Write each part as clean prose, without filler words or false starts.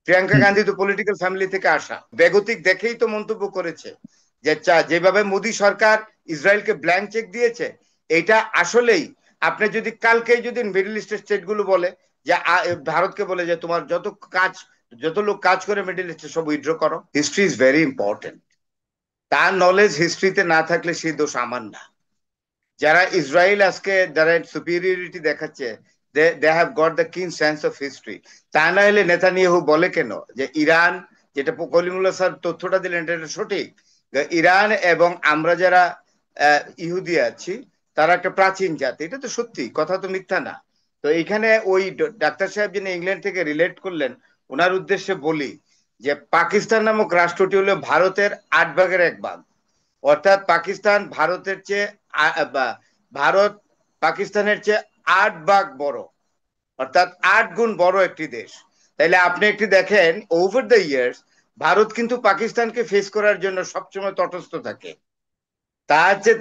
প্রিয়াঙ্কা হুম। গান্ধী তো political family থেকে আসা, বেগতিক দেখেই তো মন্তব্য করেছে যে যেভাবে মোদী সরকার ইসরায়েলকে ব্ল্যাঙ্ক চেক দিয়েছে, এটা আসলেই আপনি যদি কালকেই যদি মিডল ইস্টের স্টেট গুলো বলে যে ভারতকে বলে যে তোমার কাজ যত লোক কাজ করে মিডল ইস্টে সব উইথড্র করো, হিস্ট্রি ইজ ভেরি ইম্পর্টেন্ট। তার নলেজ হিস্ট্রিতে না থাকলে সেই দোষ আমার না। যারা ইসরায়েল আজকে যারা সুপিরিয়রিটি দেখাচ্ছে, they have got the king sense of history. তা না হলে নেতানিয়াহু বলে কেন যে ইরান, যেটা কলিমুল্লাহ স্যার তথ্যটা দিলেন এটা সঠিক, ইরান এবং আমরা যারা ইহুদি আছি তারা একটা প্রাচীন জাতি, এটা তো সত্যি, কথা তো মিথ্যা না। তো এখানে ওই ডাক্তার সাহেব যিনি ইংল্যান্ড থেকে রিলেট করলেন, ওনার উদ্দেশ্যে বলি যে পাকিস্তান নামক রাষ্ট্রটি হলো ভারতের 8 ভাগের 1 ভাগ। অর্থাৎ পাকিস্তান ভারতের চেয়ে ভারত পাকিস্তানের চেয়ে 8 ভাগ বড়, অর্থাৎ 8 গুণ বড় একটি দেশ। তাইলে আপনি একটি দেখেন ওভার দ্য ইয়ার্স ভারত কিন্তু পাকিস্তানকে ফেস করার জন্য সবসময় তটস্থ থাকে।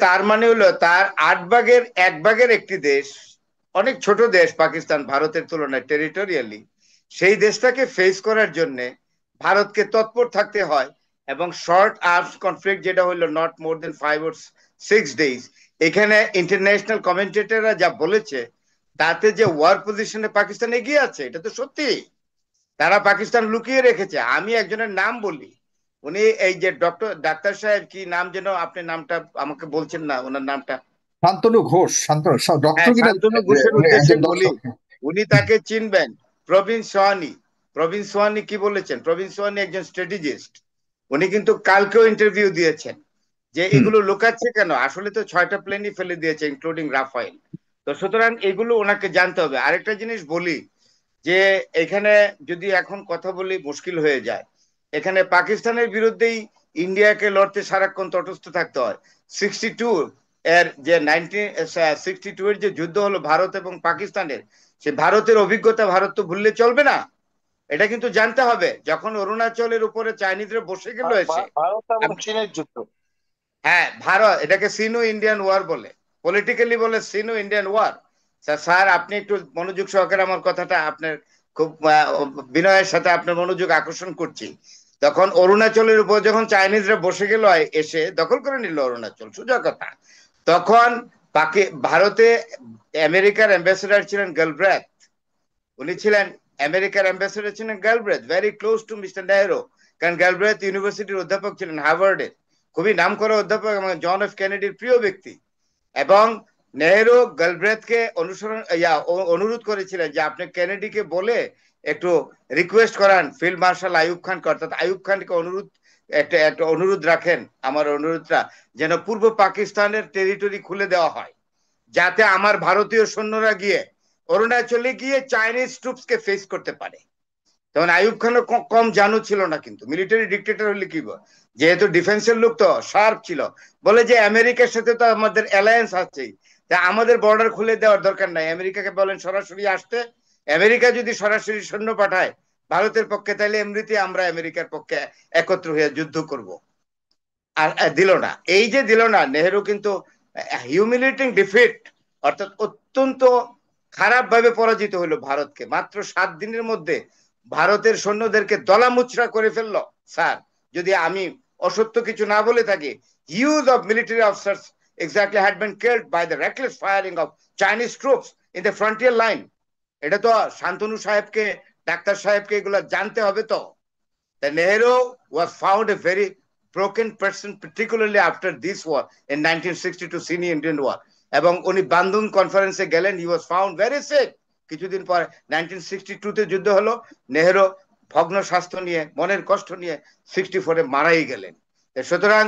তার মানে হলো তার 8 ভাগের 1 ভাগের একটি দেশ, অনেক ছোট দেশ পাকিস্তান ভারতের তুলনায় টেরিটোরিয়ালি, সেই দেশটাকে ফেস করার জন্য ভারতকে তৎপর থাকতে হয়। এবং শর্ট আর্মস কনফ্লিক্ট যেটা হলো not more than 5 or 6 days, এখানে ইন্টারন্যাশনাল কমেন্টেটররা যা বলেছে তাতে যে ওয়ার পজিশনে পাকিস্তান এগিয়ে আছে এটা তো সত্যি। তারা পাকিস্তান লুকিয়ে রেখেছে। আমি একজনের নাম বলি, উনি এই যে ডাক্তার সাহেব কি নাম যেন, আপনি নামটা আমাকে বলছেন না ওনার নামটা। শান্তনু ঘোষ, শান্তনু ডক্টর হ্যাঁ, কিনা শান্তনু জানি যে ঘোষের উনি উদ্দেশ্যে একজন বলি, দর্শক। উনি তাকে চিনবেন। প্রবীণ সোয়ানি, প্রবীণ সোয়ানি কি বলেছেন, প্রবীণ সোয়ানি একজন স্ট্র্যাটেজিস্ট। উনি কিন্তু কালকেও ইন্টারভিউ দিয়েছেন যে হুম। এগুলো লুকাচ্ছে কেন, আসলে তো 6টা প্লেনই ফেলে দিয়েছে ইনক্লুডিং রাফাইল। তো সুতরাং এগুলো ওনাকে জানতে হবে। আরেকটা জিনিস বলি যে এখানে যদি এখন কথা বলি মুশকিল হয়ে যায়। এখানে পাকিস্তানের বিরুদ্ধেই ইন্ডিয়াকে লড়তে সারাক্ষণ তটস্থ থাকতে হয়। 62 এর যে 1962 এর যে যুদ্ধ হলো ভারত এবং পাকিস্তানের, সে ভারতের অভিজ্ঞতা ভারত তো ভুললে চলবে না। এটা কিন্তু জানতে হবে, যখন অরুণাচলের উপরে চাইনিজরা বসে গেল এসে। ভারত এবং চীনের যুদ্ধ। হ্যাঁ, ভারত এটাকে সিনো ইন্ডিয়ান ওয়ার বলে, পলিটিক্যালি বলে সিনো ইন্ডিয়ান ওয়ার। স্যার আপনি একটু মনোযোগ সহকারে আমার কথাটা, আপনার খুব বিনয়ের সাথে আপনার মনোযোগ আকর্ষণ করছি। তখন অরুণাচলের উপর যখন চাইনিজরা বসে গেল এসে দখল করে নিল অরুণাচল, সোজা কথা, তখন ভারতে আমেরিকার অ্যাম্বাসেডার ছিলেন গ্যালব্রেথ। উনি ছিলেন আমেরিকার অ্যাম্বাসেডার ছিলেন Galbraith, very close to mister Nehru. কারণ গ্যালব্রেথ ইউনিভার্সিটির অধ্যাপক ছিলেন হার্ভার্ডের, খুবই নাম করা অধ্যাপক এবং জন এফ কেনেডির প্রিয় ব্যক্তি। এবং নেহেরু গালব্রেথকে অনুরোধ করেছিলেন যে আপনি কেনেডিকে বলে একটু রিকোয়েস্ট করান ফিল্ড মার্শাল আইয়ুব খানকে, অর্থাৎ আইয়ুব খানকে অনুরোধ, একটা একটা অনুরোধ রাখেন আমার অনুরোধটা যেন পূর্ব পাকিস্তানের টেরিটরি খুলে দেওয়া হয়, যাতে আমার ভারতীয় সৈন্যরা গিয়ে অরুণাচলে গিয়ে চাইনিজ ট্রুপসকে ফেস করতে পারে। তখন আইয়ুব খানও কম জানু ছিল না, কিন্তু মিলিটারি ডিক্টেটর হলে কি, যেহেতু ডিফেন্সের লোক তো শার্প ছিল, বলে যে আমেরিকার সাথে তো আমাদের অ্যালায়েন্স আছে, তা আমাদের বর্ডার খুলে দেওয়ার দরকার নাই, আমেরিকাকে বলেন সরাসরি আসতে। আমেরিকা যদি সরাসরি সৈন্য পাঠায় ভারতের পক্ষে, তাহলে এমনিতে আমরা আমেরিকার পক্ষে একত্র হয়ে যুদ্ধ করব। আর দিল না। এই যে দিল না, নেহেরু কিন্তু হিউমিলেটিং ডিফিট, অর্থাৎ অত্যন্ত খারাপ ভাবে পরাজিত হলো ভারতকে। মাত্র 7 দিনের মধ্যে ভারতের সৈন্যদেরকে দলামুচড়া করে ফেললো। স্যার যদি আমি অসত্য কিছু না বলে থাকি, huge of military officers exactly had been killed by the reckless firing of Chinese troops in the frontier line. এটা তো শান্তনু সাহেবকে, ডাক্তার সাহেবকে এগুলো জানতে হবে তো। The Nehru was found a very broken person, particularly after this war in 1962 Sini Indian War. এবং উনি বান্দুন কনফারেন্সে গেলেন, হি ওয়াজ ফাউন্ড ভেরি সিক। কিছুদিন পর 1962 যুদ্ধ হলো, নেহেরু ভগ্ন স্বাস্থ্য নিয়ে, মনের কষ্ট নিয়ে 64 মারাই গেলেন। সুতরাং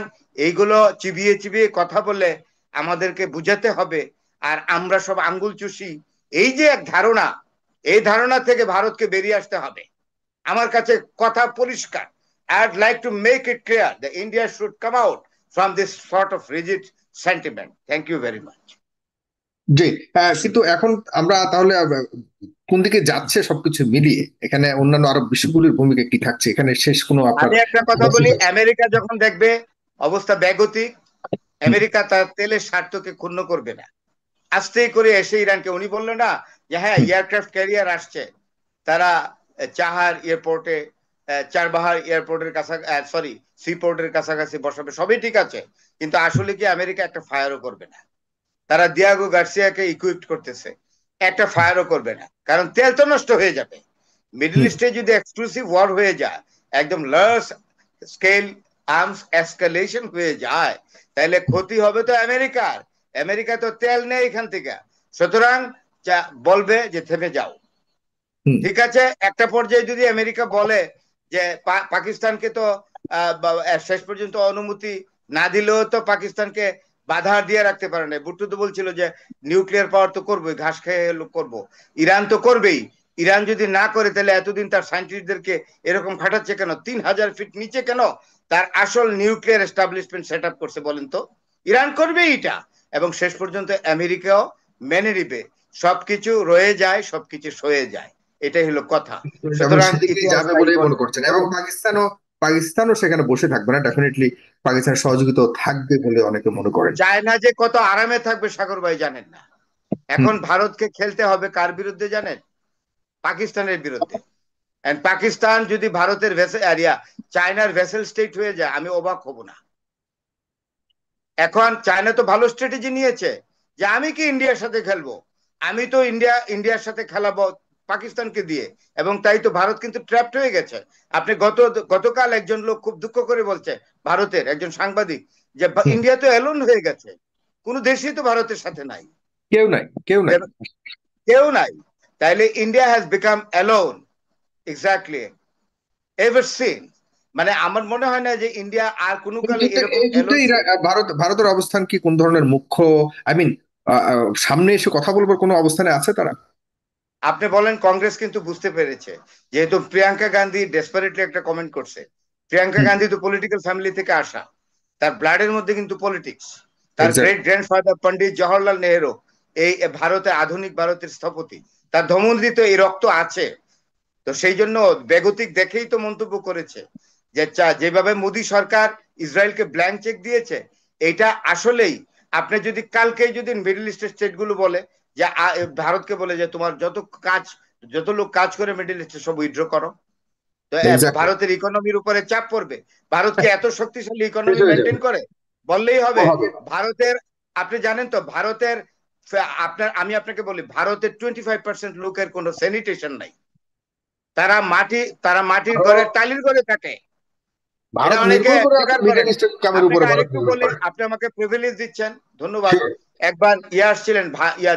এইগুলো চিবিয়ে চিবিয়ে কথা বলে আমাদেরকে বুঝাতে হবে। আর আমরা সব আঙ্গুল চুষি, এই যে এক ধারণা, এই ধারণা থেকে ভারতকে বেরিয়ে আসতে হবে। আমার কাছে কথা পরিষ্কার। I'd like to make it clear that India should come out from this sort of rigid sentiment. Thank you very much. জি। কিন্তু এখন আমরা তাহলে কোন দিকে যাচ্ছে সবকিছু মিলিয়ে এখানে অন্যান্য আরব বিষয়গুলির ভূমিকা কি থাকছে, এখানে শেষ কোনো আপনার আমি একটা কথা বলি, message আছে? আমেরিকা যখন দেখবে অবস্থা বেগতিক, হুম। আমেরিকা তার তেলের স্বার্থকে ক্ষুণ্ণ করবে না। আস্তেই করে এসে ইরানকে, উনি বললেন না যে হ্যাঁ হুম। এয়ারক্রাফট ক্যারিয়ার আসছে, তারা চাহার এয়ারপোর্টে চারবাহার এয়ারপোর্টের কাছাকাছি, সরি, সিপোর্টের কাছাকাছি বসাবে, সবই ঠিক আছে, কিন্তু আসলে কি আমেরিকা একটা ফায়ারও করবে না। তারা দিয়াগো গার্সিয়াকে ইকুইপড করতেছে, একটা ফায়ারও করবে না, কারণ তেল তো নষ্ট হয়ে যাবে। মিডল হুম। ইস্টে যদি এক্সক্লুসিভ ওয়ার হয়ে যায়, একদম লার্জ স্কেল আর্মস এসকালেশন হয়ে যায়, তাহলে ক্ষতি হবে তো আমেরিকার। আমেরিকা তো তেল নেই এখান থেকে, সুতরাং বলবে যে থেমে যাও। হুম। ঠিক আছে, একটা পর্যায়ে যদি আমেরিকা বলে যে পাকিস্তানকে তো শেষ পর্যন্ত অনুমতি না দিলেও তো পাকিস্তানকে বাধা দিয়ে রাখতে পারে না। ভুট্টো তো বলছিল যে নিউক্লিয়ার পাওয়ার তো করবোই, ঘাস খেয়ে করবো, ইরান তো করবেই। ইরান যদি না করে তাহলে এতদিন তার সাইন্টিস্টদেরকে এরকম খাটাচ্ছে কেন, 3,000 ফিট নিচে কেন তার আসল নিউক্লিয়ার এস্টাবলিশমেন্ট সেট আপ করছে বলেন তো? ইরান করবেই এটা, এবং শেষ পর্যন্ত আমেরিকাও মেনে নিবে। সবকিছু রয়ে যায়, সবকিছু সয়ে যায়, এটাই হলো কথা। এবং সুতরাং সেদিকেই ইতিহাস যাবে তাই বলেই মনে বলবে। করছেন, এবং পাকিস্তানও সেখানে বসে থাকবে না, ডেফিনেটলি পাকিস্তানের সহযোগিতা থাকবে বলে অনেকে মনে করেন। চায়না যে কত আরামে থাকবে সাগর ভাই জানেন না। হুম। এখন ভারতকে খেলতে হবে কার বিরুদ্ধে জানেন? পাকিস্তানের বিরুদ্ধে। এন্ড পাকিস্তান যদি ভারতের ভেসেল এরিয়া, চায়নার ভেসেল স্টেট হয়ে যায়, আমি অবাক হব না। এখন চায়না তো ভালো স্ট্র্যাটেজি নিয়েছে যে আমি কি ইন্ডিয়ার সাথে খেলবো, আমি তো ইন্ডিয়ার সাথে খেলাবো পাকিস্তানকে দিয়ে, এবং তাই তো ভারত কিন্তু ট্র্যাপড হয়ে গেছে। আপনি গতকাল একজন লোক খুব দুঃখ করে বলছে, ভারতের একজন সাংবাদিক, যে হুম। ইন্ডিয়া তো এলোন হয়ে গেছে, কোন দেশই তো ভারতের সাথে নাই। কেউ নাই, কেউ নাই। কেউ নাই। তাইলে India has become alone, exactly, ever seen. মানে আমার মনে হয় না যে ইন্ডিয়া আর কোনো কালে এরকম এই যুদ্ধে অ্যালোন ছিল। ভারতের অবস্থান কি, কোন ধরনের মুখ্য, আই মিন, সামনে এসে কথা বলবার কোনো অবস্থানে আছে তারা? আপনি বলেন, কংগ্রেস কিন্তু বুঝতে পেরেছে, যেহেতু প্রিয়াঙ্কা গান্ধী ডেসপারেটলি একটা কমেন্ট করছে। প্রিয়াঙ্কা হুম। গান্ধী তো পলিটিক্যাল ফ্যামিলি থেকে আসা, তার ব্লাডের মধ্যে কিন্তু পলিটিক্স। তার গ্রেট এক্স্যাক্টলি। গ্র্যান্ডফাদার পন্ডিত জওহরলাল নেহেরু, এই ভারতে আধুনিক ভারতের স্থপতি, তার ধমনীতে তো এই রক্ত আছে। তো সেই জন্য বেগতিক দেখেই তো মন্তব্য করেছে যে যেভাবে মোদী সরকার ইসরায়েলকে ব্ল্যাঙ্ক চেক দিয়েছে, এটা আসলেই, আপনি যদি কালকেই যদি মিডল ইস্টের স্টেট গুলো বলে যে ভারতকে বলে যে তোমার যত লোক কাজ করে মিডল ইস্টে সব উইথড্র করো, তো এক্স্যাক্টলি। ভারতের ইকোনমির উপরে চাপ পড়বে। ভারত কি এত শক্তিশালী শেষ ইকোনমি হয়ে যাবে। মেনটেন করে? বললেই ও হবে। হবে। ভারতের, আপনি জানেন তো ভারতের, আমি আপনাকে বলি, ভারতের 25% লোকের কোনো স্যানিটেশন নাই। তারা মাটির ঘরে, ভারত টালির ঘরে থাকে। এটা ভারত অনেকে নির্ভর করে আছে স্বীকার করে মিডল না। ইস্টের কামের উপরে, আপনাকে ভারত আরেকটু নির্ভর বলি, করে। আপনি আমাকে প্রিভিলেজ দিচ্ছেন, ধন্যবাদ। Sure. একবার আসছিলেন,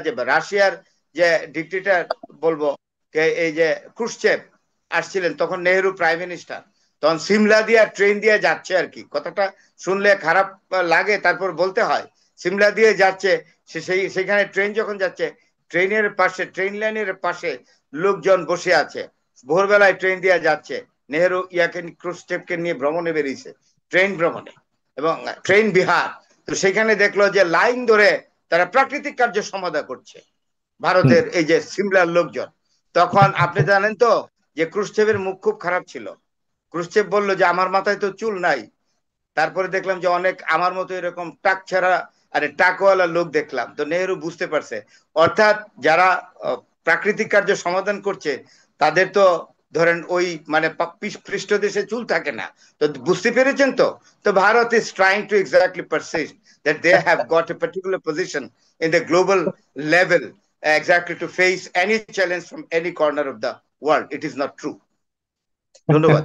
যে রাশিয়ার যে ডিক্টেটর বলবো, এই যে ক্রুশচেভ আসছিলেন, তখন নেহেরু প্রাইম মিনিস্টার, তখন সিমলা দিয়ে ট্রেন দিয়ে যাচ্ছে আর কি, কথাটা শুনলে খারাপ লাগে, তারপর বলতে হয়। সিমলা দিয়ে যাচ্ছে, সেখানে ট্রেন যখন যাচ্ছে, ট্রেন লাইনের পাশে লোকজন বসে আছে, ভোরবেলায় ট্রেন দিয়ে যাচ্ছে, নেহেরু ক্রুশচেভকে নিয়ে ভ্রমণে বেরিয়েছে, ট্রেন ভ্রমণে, এবং ট্রেন বিহার। তো সেখানে দেখলো যে লাইন ধরে তারা প্রাকৃতিক কার্য সমাধা করছে, হুম। ভারতের এই যে সিমলার লোকজন। তখন আপনি জানেন তো যে ক্রুশচেভের মুখ খুব খারাপ ছিল। ক্রুশচেভ বলল যে আমার মাথায় তো চুল নাই। তারপরে দেখলাম যে অনেক আমার মতো এরকম টাক ছাড়া, আরে টাকওয়ালা লোক দেখলাম। তো নেহেরু বুঝতে পারছে, অর্থাৎ যারা প্রাকৃতিক কার্য সমাধান করছে, তাদের তো ধরেন ওই মানে পৃষ্ঠদেশে চুল থাকে না। তো বুঝতে পেরেছেন তো? তো Bharat is trying to exactly persist that they have got a particular position in the global level, exactly to face any challenge from any corner of the world. It is not true. ধন্যবাদ।